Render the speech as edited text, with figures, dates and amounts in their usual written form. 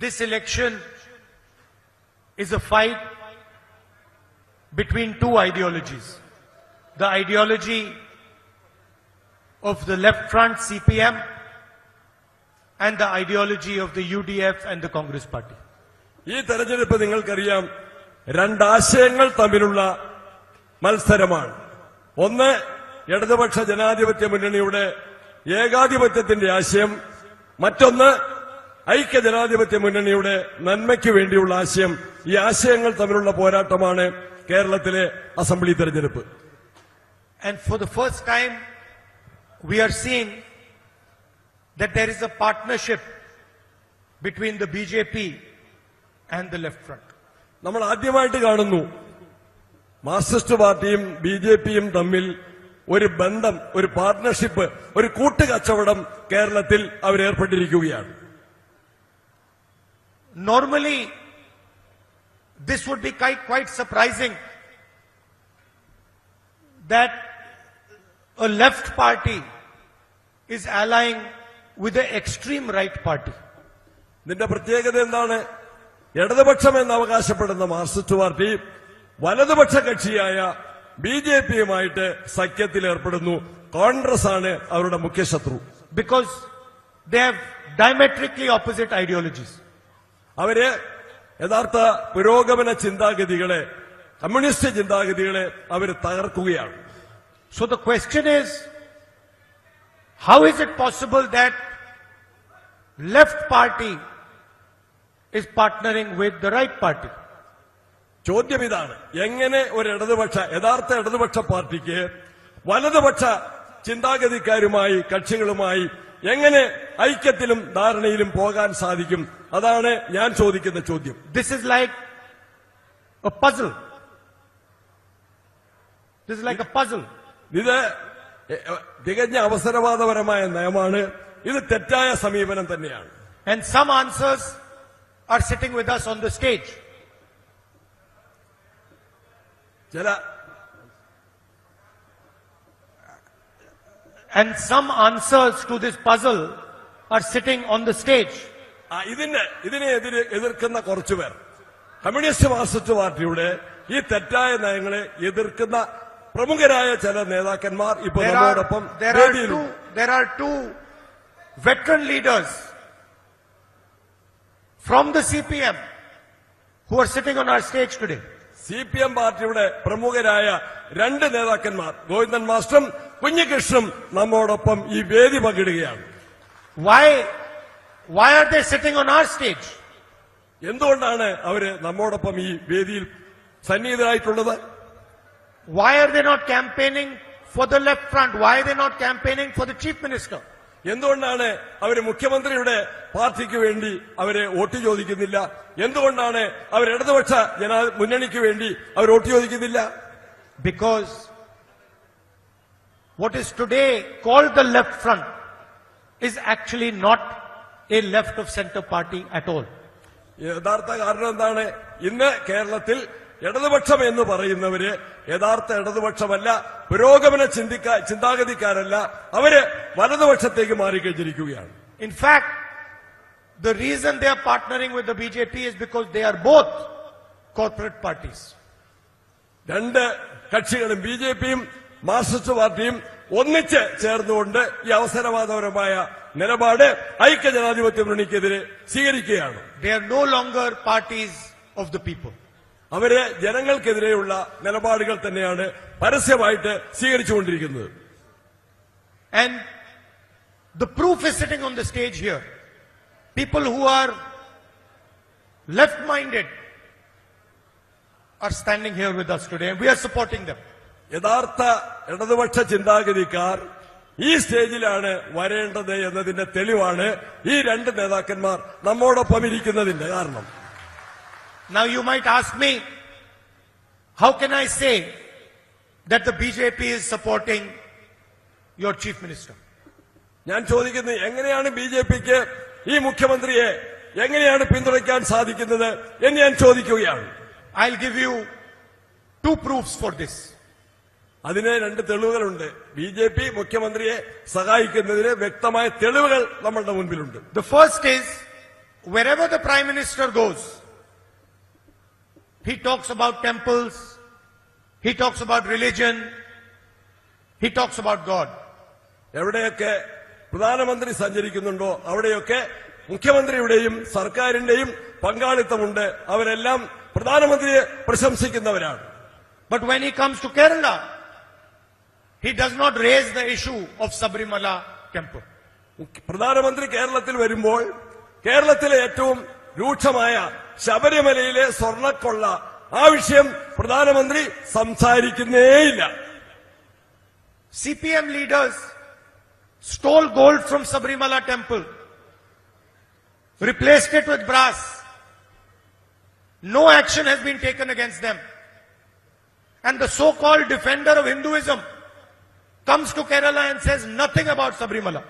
this election is a fight between two ideologies. The ideology of the left front, CPM, and the ideology of the UDF and the Congress Party. ഈ തെരഞ്ഞെടുപ്പ് നിങ്ങൾക്കറിയാം, രണ്ടാശയങ്ങൾ തമ്മിലുള്ള മത്സരമാണ്. ഒന്ന്, ഇടതുപക്ഷ ജനാധിപത്യ മുന്നണിയുടെ ഏകാധിപത്യത്തിന്റെ ആശയം. മറ്റൊന്ന്, ഐക്യ ജനാധിപത്യ മുന്നണിയുടെ നന്മയ്ക്ക് വേണ്ടിയുള്ള ആശയം. ഈ ആശയങ്ങൾ തമ്മിലുള്ള പോരാട്ടമാണ് കേരളത്തിലെ അസംബ്ലി തെരഞ്ഞെടുപ്പ്. And for the first time, we are seeing that there is a partnership between the BJP and the left front. നമ്മൾ ആദ്യമായിട്ട് കാണുന്നു മാർക്സിസ്റ്റ് പാർട്ടിയും BJPയും തമ്മിൽ ഒരു ബന്ധം, ഒരു പാർട്ണർഷിപ്പ്, ഒരു കൂട്ടുകച്ചവടം കേരളത്തിൽ അവരേർപ്പെട്ടിരിക്കുകയാണ്. Normally, this would be quite surprising that a left party is allying with the extreme right party. ഇതിന്റെ പ്രത്യേകത എന്താണ്? ഇടതുപക്ഷം എന്ന് അവകാശപ്പെടുന്ന മാർക്സിസ്റ്റ് പാർട്ടി വലതുപക്ഷ കക്ഷിയായ BJPയുമായിട്ട് സഖ്യത്തിൽ ഏർപ്പെടുന്നു. കോൺഗ്രസ് ആണ് അവരുടെ മുഖ്യ ശത്രു. Because they have diametrically opposite ideologies. അവര് യഥാർത്ഥ പുരോഗമന ചിന്താഗതികളെ, കമ്മ്യൂണിസ്റ്റ് ചിന്താഗതികളെ അവർ തകർക്കുകയാണ്. So the question is, how is it possible that left party is partnering with the right party? ചോദ്യം ഇതാണ്, എങ്ങനെ ഒരു യഥാർത്ഥ ഇടതുപക്ഷ പാർട്ടിക്ക് വലതുപക്ഷ ചിന്താഗതിക്കാരുമായി, കക്ഷികളുമായി എങ്ങനെ ഐക്യത്തിലും ധാരണയിലും പോകാൻ സാധിക്കും? അതാണ് ഞാൻ ചോദിക്കുന്ന ചോദ്യം. This is like a puzzle. This is like a puzzle. ഇത് തികഞ്ഞ അവസരവാദപരമായ നയമാണ്. ഇത് തെറ്റായ സമീപനം തന്നെയാണ്. And some answers are sitting with us on the stage. And some answers to this puzzle are sitting on the stage. ഇതിനെ എതിർക്കുന്ന കുറച്ചുപേർ, കമ്മ്യൂണിസ്റ്റ് മാർക്സിസ്റ്റ് പാർട്ടിയുടെ ഈ തെറ്റായ നയങ്ങളെ എതിർക്കുന്ന പ്രമുഖരായ ചില നേതാക്കന്മാർ ഇപ്പോൾ നമ്മോടൊപ്പം there are two veteran leaders from the CPM who are sitting on our stage today. CPM പാർട്ടിയുടെ പ്രമുഖരായ രണ്ട് നേതാക്കന്മാർ, ഗോവിന്ദൻ മാസ്റ്ററും കുഞ്ഞികൃഷ്ണനും നമ്മോടൊപ്പം ഈ വേദി പങ്കിടുകയാണ്. Why are they sitting on our stage? എന്തുകൊണ്ടാണ് അവര് നമ്മോടൊപ്പം ഈ വേദിയിൽ സന്നിഹിതരായിട്ടുള്ളത്? Why are they not campaigning for the left front? Why are they not campaigning for the chief minister? എന്തുകൊണ്ടാണ് അവര് മുഖ്യമന്ത്രിയുടെ പാർട്ടിക്ക് വേണ്ടി അവരെ വോട്ട് ചോദിക്കുന്നില്ല? എന്തുകൊണ്ടാണ് അവർ ഇടതുപക്ഷ മുന്നണിക്ക് വേണ്ടി അവർ വോട്ട് ചോദിക്കുന്നില്ല? Because what is today called the left front is actually not a left of center party at all. യഥാർത്ഥ കാരണം എന്താണ്? ഇന്ന് കേരളത്തിൽ ഇടതുപക്ഷം എന്ന് പറയുന്നവര് യഥാർത്ഥ ഇടതുപക്ഷമല്ല, പുരോഗമന ചിന്താഗതിക്കാരല്ല, അവര് വലതുപക്ഷത്തേക്ക് മാറിക്കഴിഞ്ഞിരിക്കുകയാണ്. In fact, the reason they are partnering with the BJP is because they are both corporate parties. രണ്ട് കക്ഷികളും BJPയും മാർക്സിസ്റ്റ് പാർട്ടിയും ഒന്നിച്ച് ചേർന്നുകൊണ്ട് ഈ അവസരവാദപരമായ നിലപാട് ഐക്യ ജനാധിപത്യ മുന്നണിക്കെതിരെ സ്വീകരിക്കുകയാണ്. They are no longer parties of the people. അവര് ജനങ്ങൾക്കെതിരെയുള്ള നിലപാടുകൾ തന്നെയാണ് പരസ്യമായിട്ട് സ്വീകരിച്ചുകൊണ്ടിരിക്കുന്നത്. And the proof is sitting on the stage here. People who are left-minded are standing here with us today and we are supporting them. യഥാർത്ഥ ഇടതുപക്ഷ ചിന്താഗതിക്കാർ ഈ സ്റ്റേജിലാണ് വരേണ്ടത് എന്നതിന്റെ തെളിവാണ് ഈ രണ്ട് നേതാക്കന്മാർ നമ്മോടൊപ്പം ഇരിക്കുന്നതിന്റെ കാരണം. Now you might ask me, how can I say that the BJP is supporting your chief minister? ഞാൻ ചോദിക്കുന്നത്, എങ്ങനെയാണ് BJPക്ക് ഈ മുഖ്യമന്ത്രിയെ എങ്ങനെയാണ് പിന്തുണയ്ക്കാൻ സാധിക്കുന്നത് എന്ന് ഞാൻ ചോദിക്കുകയാണ്. I'll give you two proofs for this. അതിന് രണ്ട് തെളിവുകളുണ്ട്. BJP മുഖ്യമന്ത്രിയെ സഹായിക്കുന്നതിന് വ്യക്തമായ തെളിവുകൾ നമ്മളുടെ മുൻപിലുണ്ട്. The first is wherever the Prime Minister goes, he talks about temples, he talks about religion, he talks about God. എവിടെയൊക്കെ പ്രധാനമന്ത്രി സഞ്ചരിക്കുന്നുണ്ടോ അവിടെയൊക്കെ മുഖ്യമന്ത്രിയുടെയും സർക്കാരിന്റെയും പങ്കാളിത്തമുണ്ട്. അവരെല്ലാം പ്രധാനമന്ത്രിയെ പ്രശംസിക്കുന്നവരാണ്. But when he comes to Kerala, he does not raise the issue of Sabrimala temple. പ്രധാനമന്ത്രി കേരളത്തിൽ വരുമ്പോൾ കേരളത്തിലെ ഏറ്റവും രൂക്ഷമായ ശബരിമലയിലെ സ്വർണ്ണക്കൊള്ള ആ വിഷയം പ്രധാനമന്ത്രി സംസാരിക്കുന്നേയില്ല. CPM leaders stole gold from Sabrimala temple, replaced it with brass. No action has been taken against them. And the so-called defender of Hinduism comes to Kerala and says nothing about Sabrimala.